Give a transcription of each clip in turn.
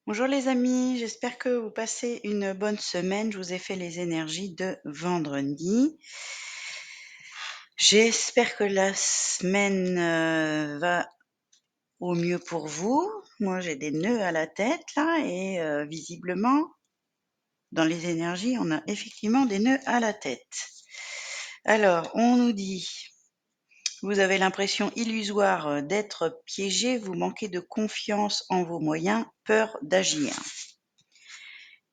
Bonjour les amis, j'espère que vous passez une bonne semaine. Je vous ai fait les énergies de vendredi. J'espère que la semaine va au mieux pour vous. Moi, j'ai des nœuds à la tête là et visiblement, dans les énergies, on a effectivement des nœuds à la tête. Alors, on nous dit, vous avez l'impression illusoire d'être piégé, vous manquez de confiance en vos moyens, peur d'agir.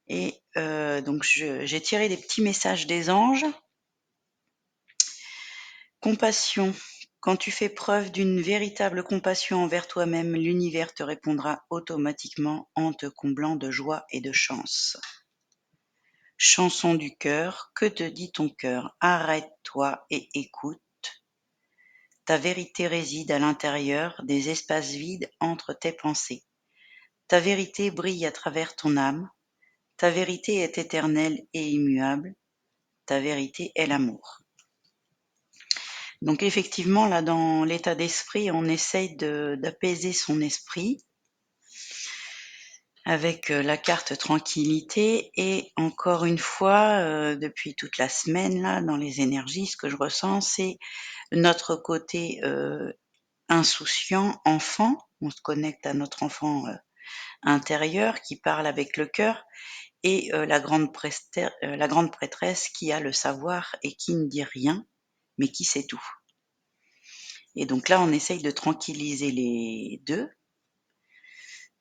Et donc j'ai tiré des petits messages des anges. Compassion. Quand tu fais preuve d'une véritable compassion envers toi-même, l'univers te répondra automatiquement en te comblant de joie et de chance. Chanson du cœur, que te dit ton cœur? Arrête-toi et écoute. Ta vérité réside à l'intérieur des espaces vides entre tes pensées. Ta vérité brille à travers ton âme. Ta vérité est éternelle et immuable. Ta vérité est l'amour. Donc effectivement, là, dans l'état d'esprit, on essaye d'apaiser son esprit avec la carte tranquillité. Et encore une fois, depuis toute la semaine, là, dans les énergies, ce que je ressens, c'est notre côté insouciant, enfant. On se connecte à notre enfant intérieur qui parle avec le cœur et la grande prêtresse qui a le savoir et qui ne dit rien, mais qui sait tout. Et donc là, on essaye de tranquilliser les deux,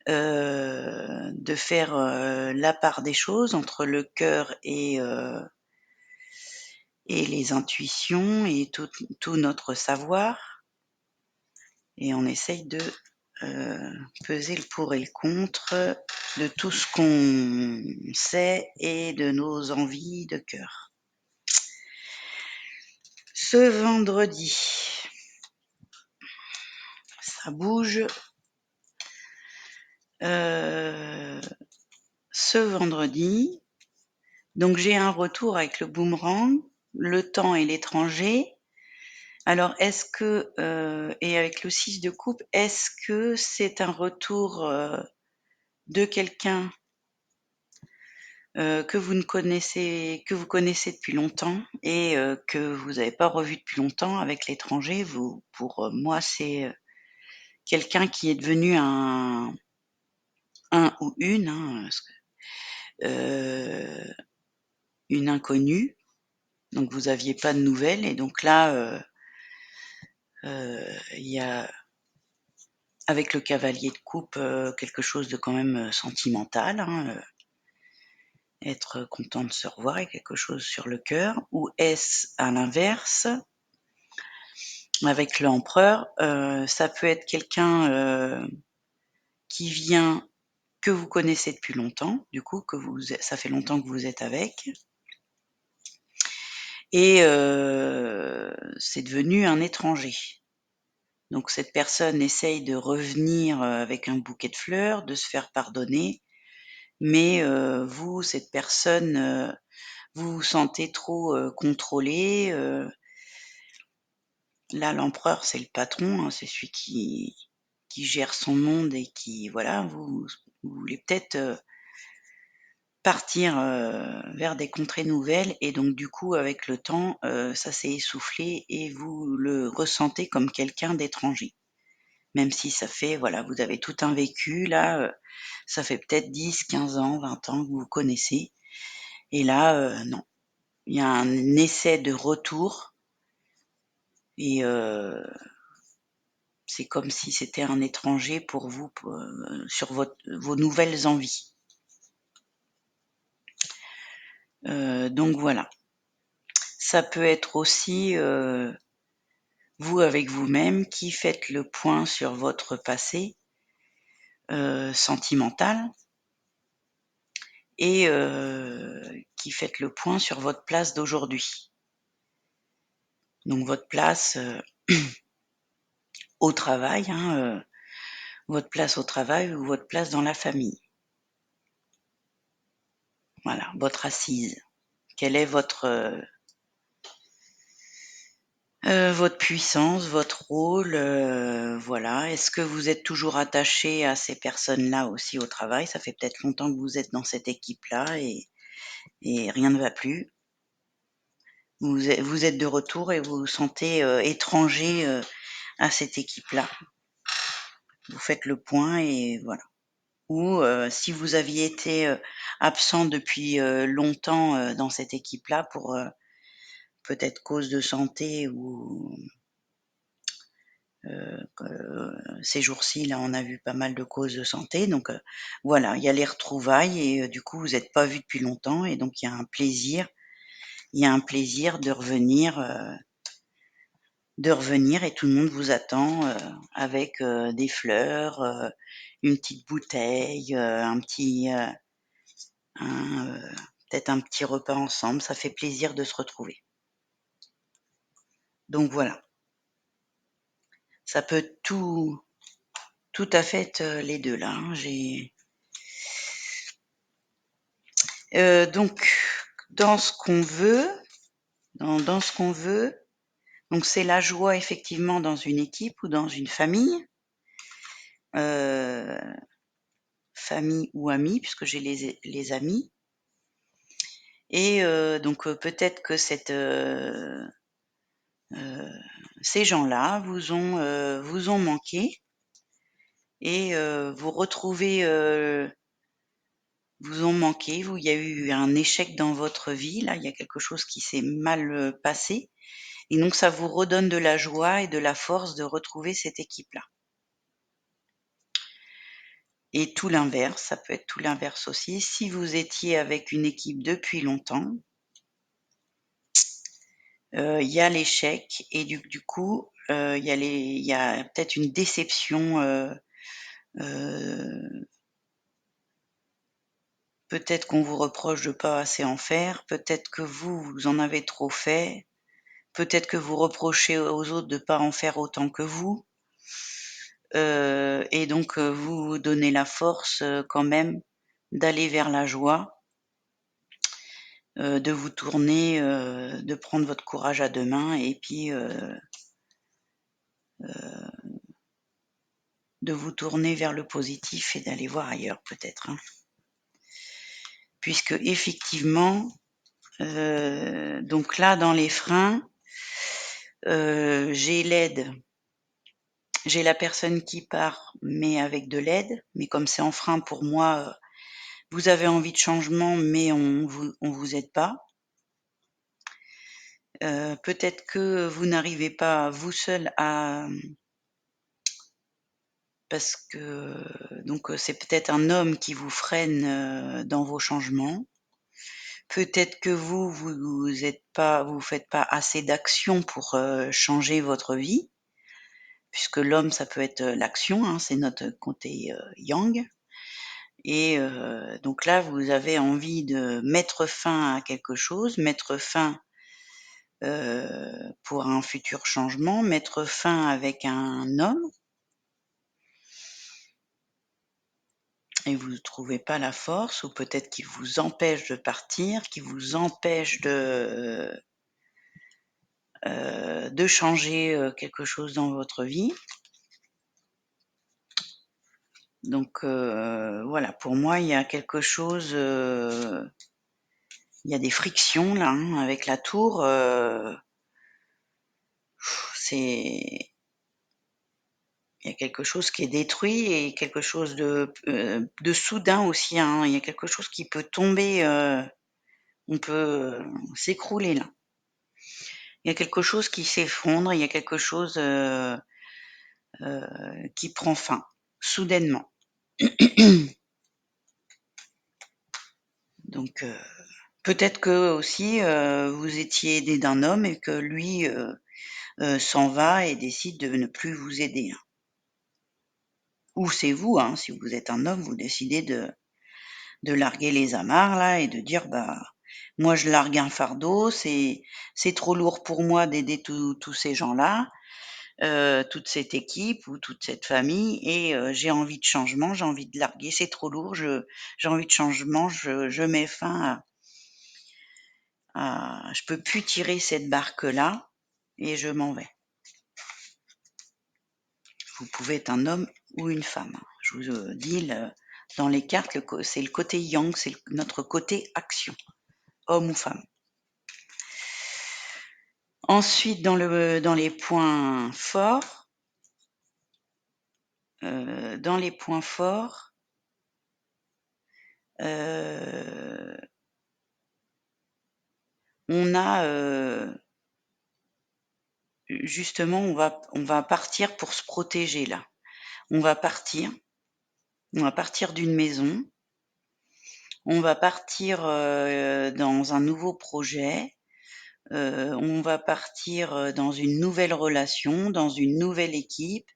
de faire la part des choses entre le cœur et les intuitions et tout notre savoir. Et on essaye de peser le pour et le contre de tout ce qu'on sait et de nos envies de cœur. Ce vendredi, ça bouge. Ce vendredi, donc j'ai un retour avec le boomerang, le temps et l'étranger. Alors est-ce que, et avec le 6 de coupe, est-ce que c'est un retour de quelqu'un que vous connaissez depuis longtemps et que vous n'avez pas revu depuis longtemps avec l'étranger? Pour moi, c'est quelqu'un qui est devenu un ou une, parce que, une inconnue. Donc vous aviez pas de nouvelles et donc là, il y a avec le cavalier de coupe, quelque chose de quand même sentimental, être content de se revoir et quelque chose sur le cœur. Ou est-ce à l'inverse, avec l'empereur, ça peut être quelqu'un qui vient que vous connaissez depuis longtemps, du coup, ça fait longtemps que vous êtes avec, et c'est devenu un étranger. Donc cette personne essaye de revenir avec un bouquet de fleurs, de se faire pardonner, mais vous, cette personne, vous vous sentez trop contrôlé. Là, l'empereur, c'est le patron, c'est celui qui gère son monde et qui, voilà, vous voulez peut-être partir vers des contrées nouvelles et donc du coup, avec le temps, ça s'est essoufflé et vous le ressentez comme quelqu'un d'étranger. Même si ça fait, voilà, vous avez tout un vécu là, ça fait peut-être 10, 15 ans, 20 ans que vous vous connaissez et là, non. Il y a un essai de retour et c'est comme si c'était un étranger pour vous, sur vos nouvelles envies. Donc voilà. Ça peut être aussi, vous avec vous-même qui faites le point sur votre passé, sentimental et qui faites le point sur votre place d'aujourd'hui. Donc votre place, au travail, votre place au travail ou votre place dans la famille. Voilà, votre assise. Quelle est votre, Votre puissance, votre rôle, voilà. Est-ce que vous êtes toujours attaché à ces personnes-là aussi au travail? Ça fait peut-être longtemps que vous êtes dans cette équipe-là et rien ne va plus. Vous êtes de retour et vous vous sentez, étranger, à cette équipe-là. Vous faites le point et voilà. Ou, si vous aviez été, absent depuis, longtemps, dans cette équipe-là pour, peut-être cause de santé ou, ces jours-ci, là, on a vu pas mal de causes de santé donc, voilà, il y a les retrouvailles et du coup, vous êtes pas vus depuis longtemps et donc il y a un plaisir de revenir et tout le monde vous attend, avec, des fleurs, une petite bouteille, un, peut-être un petit repas ensemble, ça fait plaisir de se retrouver. Donc voilà, ça peut tout à fait être, les 2 là, hein. Donc dans ce qu'on veut dans ce qu'on veut, donc c'est la joie effectivement dans une équipe ou dans une famille, heu, famille ou amis puisque j'ai les amis et donc peut-être que heu, ces gens-là vous ont manqué et vous ont manqué, il y a eu un échec dans votre vie, là, il y a quelque chose qui s'est mal, passé et donc ça vous redonne de la joie et de la force de retrouver cette équipe-là. Et tout l'inverse, ça peut être tout l'inverse aussi. Si vous étiez avec une équipe depuis longtemps, il y a l'échec et du coup, il y a peut-être une déception, heu, peut-être qu'on vous reproche de pas assez en faire, peut-être que vous en avez trop fait, peut-être que vous reprochez aux autres de pas en faire autant que vous, et donc vous vous donnez la force, quand même d'aller vers la joie, de vous tourner, de prendre votre courage à 2 mains et puis, de vous tourner vers le positif et d'aller voir ailleurs peut-être, hein. Puisque effectivement, donc là dans les freins, j'ai l'aide, j'ai la personne qui part, mais avec de l'aide, mais comme c'est en frein pour moi, vous avez envie de changement, mais on vous aide pas. Peut-être que vous n'arrivez pas vous seul à parce que donc c'est peut-être un homme qui vous freine, dans vos changements. Peut-être que vous faites pas assez d'actions pour, changer votre vie, puisque l'homme, ça peut être, l'action, hein, c'est notre côté, yang et donc là, vous avez envie de mettre fin à quelque chose, mettre fin, pour un futur changement, mettre fin avec un homme et vous ne trouvez pas la force ou peut-être qu'il vous empêche de partir, qu'il vous empêche de changer, quelque chose dans votre vie. Donc voilà, pour moi, il y a quelque chose, il y a des frictions là, hein, avec la tour, c'est il y a quelque chose qui est détruit et quelque chose de soudain aussi, hein. Il y a quelque chose qui peut tomber, on peut, s'écrouler là. Il y a quelque chose qui s'effondre, il y a quelque chose, qui prend fin, soudainement. Donc peut-être que aussi, vous étiez aidé d'un homme et que lui, s'en va et décide de ne plus vous aider, hein. Ou c'est vous, hein, si vous êtes un homme, vous décidez de larguer les amarres là et de dire: «Bah, moi je largue un fardeau, c'est trop lourd pour moi d'aider tous ces gens-là, toute cette équipe ou toute cette famille et j'ai envie de changement, j'ai envie de larguer, c'est trop lourd, j'ai envie de changement, je mets fin je peux plus tirer cette barque-là, et je m'en vais. Vous pouvez être un homme ou une femme. Je vous dis, dans les cartes, c'est le côté yang, c'est notre côté action, homme ou femme. Ensuite, dans les points forts, on a justement, on va partir pour se protéger là. On va partir d'une maison, on va partir dans un nouveau projet, on va partir dans une nouvelle relation, dans une nouvelle équipe.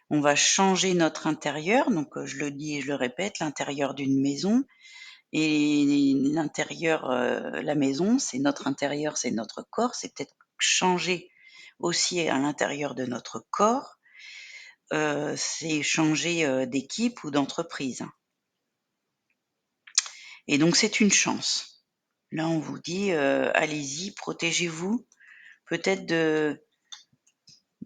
On va changer notre intérieur, donc je le dis et je le répète, l'intérieur d'une maison. Et l'intérieur, la maison, c'est notre intérieur, c'est notre corps, c'est peut-être changer aussi à l'intérieur de notre corps, c'est changer d'équipe ou d'entreprise. Et donc c'est une chance. Là, on vous dit, allez-y, protégez-vous peut-être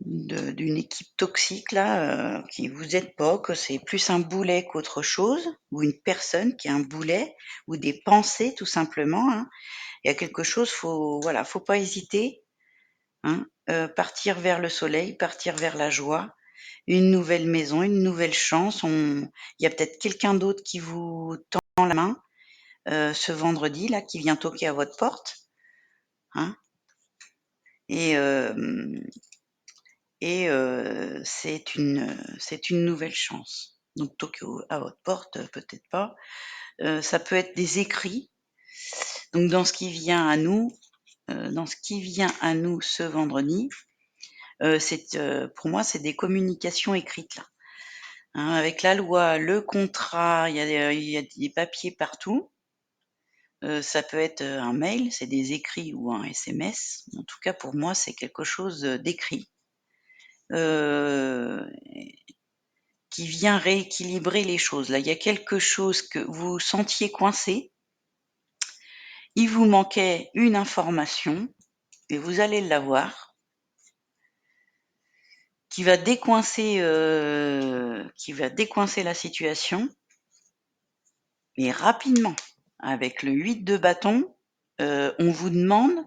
d'une équipe toxique là, qui vous aide pas, que c'est plus un boulet qu'autre chose, ou une personne qui est un boulet, ou des pensées tout simplement, hein. Il y a quelque chose, faut pas hésiter, hein, partir vers le soleil, partir vers la joie, une nouvelle maison, une nouvelle chance. Il y a peut-être quelqu'un d'autre qui vous tend la main, ce vendredi là, qui vient toquer à votre porte, hein, et hem c'est une nouvelle chance. Donc toquer à votre porte, peut-être pas. Ça peut être des écrits. Donc dans ce qui vient à nous ce vendredi, pour moi, c'est des communications écrites là, hein, avec la loi, le contrat, il y a des papiers partout. Ça peut être, un mail, c'est des écrits ou un SMS. En tout cas, pour moi, c'est quelque chose, d'écrit, heu, qui vient rééquilibrer les choses. Là, il y a quelque chose que vous sentiez coincé, il vous manquait une information et vous allez l'avoir, qui va décoincer la situation, mais rapidement. Avec le 8 de bâton, on vous demande,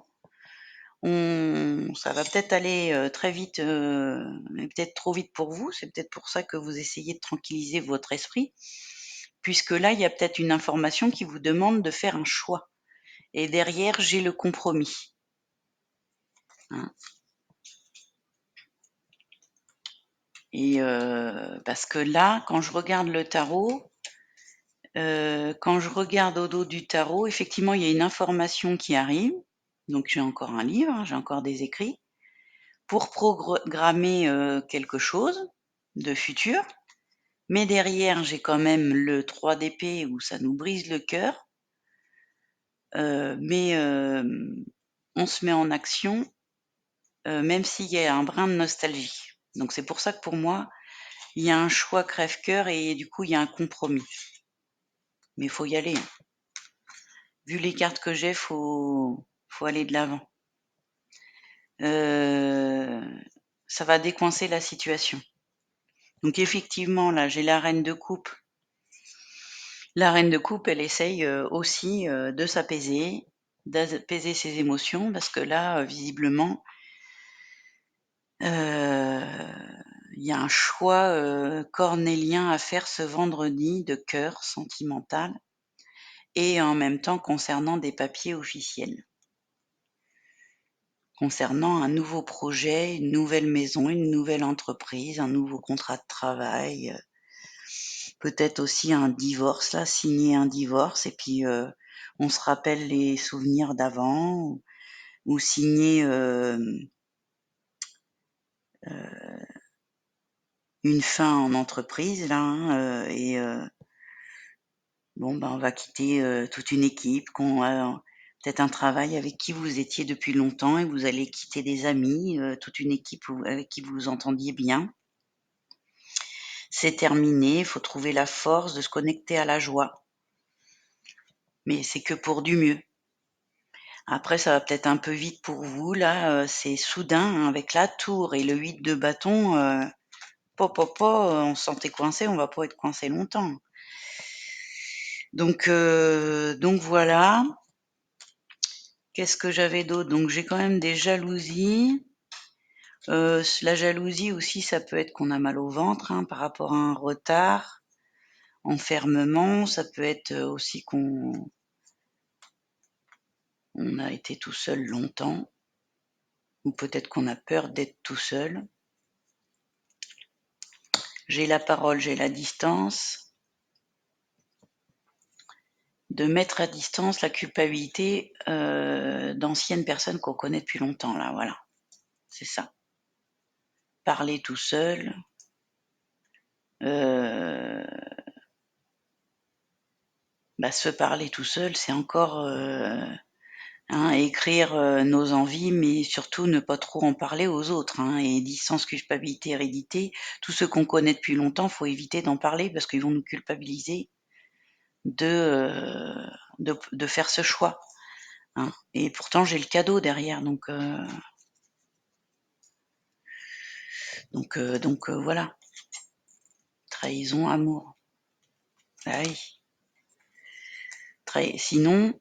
ça va peut-être aller, très vite, mais peut-être trop vite pour vous. C'est peut-être pour ça que vous essayez de tranquilliser votre esprit, puisque là, il y a peut-être une information qui vous demande de faire un choix. Et derrière, j'ai le compromis, hein. Et parce que là, quand je regarde le tarot, quand je regarde au dos du tarot, effectivement, il y a une information qui arrive. Donc j'ai encore un livre, hein, j'ai encore des écrits pour programmer, quelque chose de futur. Mais derrière, j'ai quand même le 3 d'épée où ça nous brise le cœur, mais on se met en action, même s'il y a un brin de nostalgie. Donc c'est pour ça que pour moi, il y a un choix crève-cœur et du coup, il y a un compromis. Mais il faut y aller, hein. Vu les cartes que j'ai, faut aller de l'avant. Ça va décoincer la situation. Donc effectivement, là, j'ai la reine de coupe. La reine de coupe, elle essaye, aussi, de s'apaiser, d'apaiser ses émotions parce que là, visiblement, il y a un choix, cornélien à faire ce vendredi de cœur sentimental et en même temps concernant des papiers officiels. Concernant un nouveau projet, une nouvelle maison, une nouvelle entreprise, un nouveau contrat de travail, peut-être aussi un divorce là, signer un divorce et puis, on se rappelle les souvenirs d'avant ou signer, une fin en entreprise là, hein, bon, ben, on va quitter, toute une équipe, qu'on a peut-être un travail avec qui vous étiez depuis longtemps et vous allez quitter des amis, toute une équipe avec qui vous vous entendiez bien. C'est terminé, il faut trouver la force de se connecter à la joie. Mais c'est que pour du mieux. Après, ça va peut-être un peu vite pour vous là, c'est soudain, hein, avec la tour et le 8 de bâton, on se sentait coincé, on va pas être coincé longtemps. Donc voilà. Qu'est-ce que j'avais d'autre? Donc j'ai quand même des jalousies. La jalousie aussi, ça peut être qu'on a mal au ventre, hein, par rapport à un retard, enfermement, ça peut être, aussi qu'on a été tout seul longtemps ou peut-être qu'on a peur d'être tout seul. J'ai la parole, j'ai la distance. De mettre à distance la culpabilité, d'anciennes personnes qu'on connaît depuis longtemps là, voilà, c'est ça. Parler tout seul, heu, se parler tout seul, c'est encore, hein, écrire, nos envies, mais surtout ne pas trop en parler aux autres, hein, et distance, culpabilité, hérédité, tous ceux qu'on connaît depuis longtemps, faut éviter d'en parler parce qu'ils vont nous culpabiliser de faire ce choix, hein, et pourtant j'ai le cadeau derrière donc voilà. Trahison, amour. Ah oui. Sinon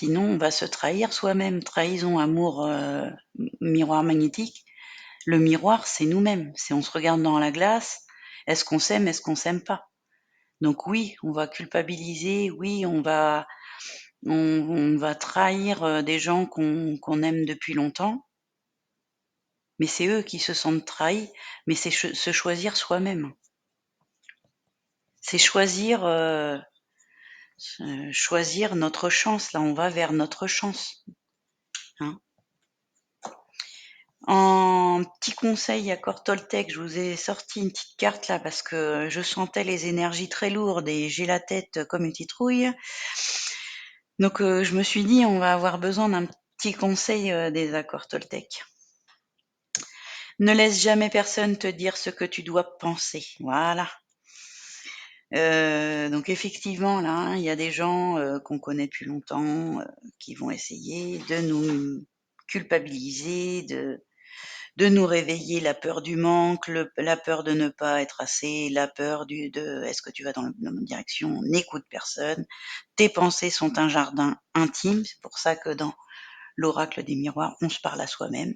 on va se trahir soi-même. Trahison, amour, miroir magnétique. Le miroir, c'est nous-mêmes. C'est on se regarde dans la glace. Est-ce qu'on s'aime? Est-ce qu'on s'aime pas? Donc oui, on va culpabiliser, oui, on va trahir, des gens qu'on aime depuis longtemps, mais c'est eux qui se sentent trahis, mais c'est se choisir soi-même. C'est choisir notre chance. Là, on va vers notre chance, hein. En petit conseil accord Toltec, je vous ai sorti une petite carte là parce que je sentais les énergies très lourdes et j'ai la tête comme une citrouille. Donc je me suis dit: «On va avoir besoin d'un petit conseil, des accords Toltec». Ne laisse jamais personne te dire ce que tu dois penser. Voilà. Donc effectivement là, hein, il y a des gens, qu'on connaît depuis longtemps, qui vont essayer de nous culpabiliser, de nous réveiller la peur du manque, la peur de ne pas être assez, la peur de est-ce que tu vas dans la bonne direction? N'écoute personne. Tes pensées sont un jardin intime. C'est pour ça que dans l'oracle des miroirs, on se parle à soi-même.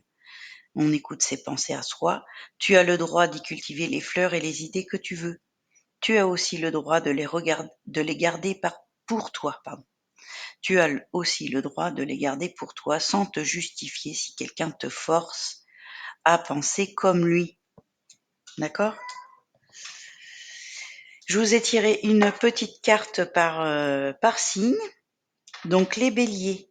On écoute ses pensées à soi. Tu as le droit d'y cultiver les fleurs et les idées que tu veux. Tu as aussi le droit de les garder pour toi, pardon. Tu as aussi le droit de les garder pour toi sans te justifier si quelqu'un te force à penser comme lui. D'accord? Je vous ai tiré une petite carte par signe. Donc les béliers,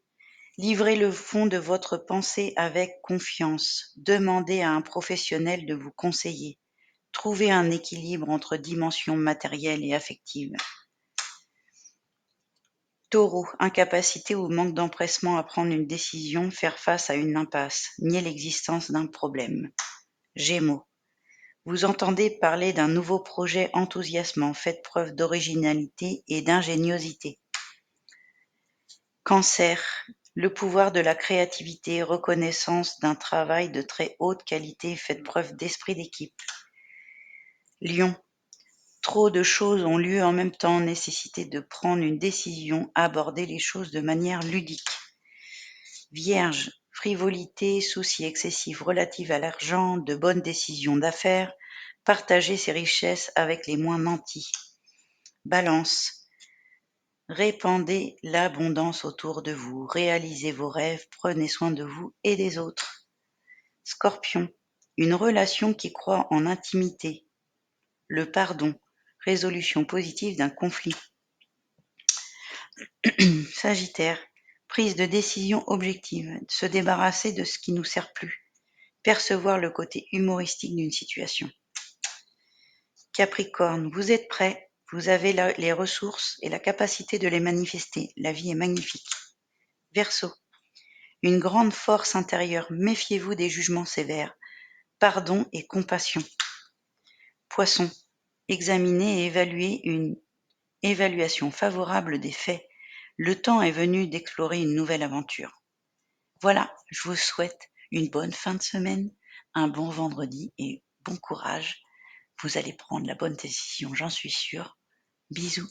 livrez le fond de votre pensée avec confiance. Demandez à un professionnel de vous conseiller. Trouvez un équilibre entre dimensions matérielles et affectives. Taureau, incapacité ou manque d'empressement à prendre une décision, faire face à une impasse, nier l'existence d'un problème. Gémeaux, vous entendez parler d'un nouveau projet enthousiasmant, faites preuve d'originalité et d'ingéniosité. Cancer, le pouvoir de la créativité, reconnaissance d'un travail de très haute qualité, faites preuve d'esprit d'équipe. Lion, trop de choses ont lieu en même temps, nécessité de prendre une décision, aborder les choses de manière ludique. Vierge, frivolité, soucis excessifs relatifs à l'argent, de bonnes décisions d'affaires, partagez ses richesses avec les moins nantis. Balance, répandez l'abondance autour de vous, réalisez vos rêves, prenez soin de vous et des autres. Scorpion, une relation qui croit en intimité, le pardon, résolution positive d'un conflit. Sagittaire, prise de décision objective, se débarrasser de ce qui nous sert plus, percevoir le côté humoristique d'une situation. Capricorne, vous êtes prêt, vous avez les ressources et la capacité de les manifester, la vie est magnifique. Verseau, une grande force intérieure, méfiez-vous des jugements sévères, pardon et compassion. Poisson, examinez et évaluez une évaluation favorable des faits, le temps est venu d'explorer une nouvelle aventure. Voilà, je vous souhaite une bonne fin de semaine, un bon vendredi et bon courage. Vous allez prendre la bonne décision, j'en suis sûre. Bisous.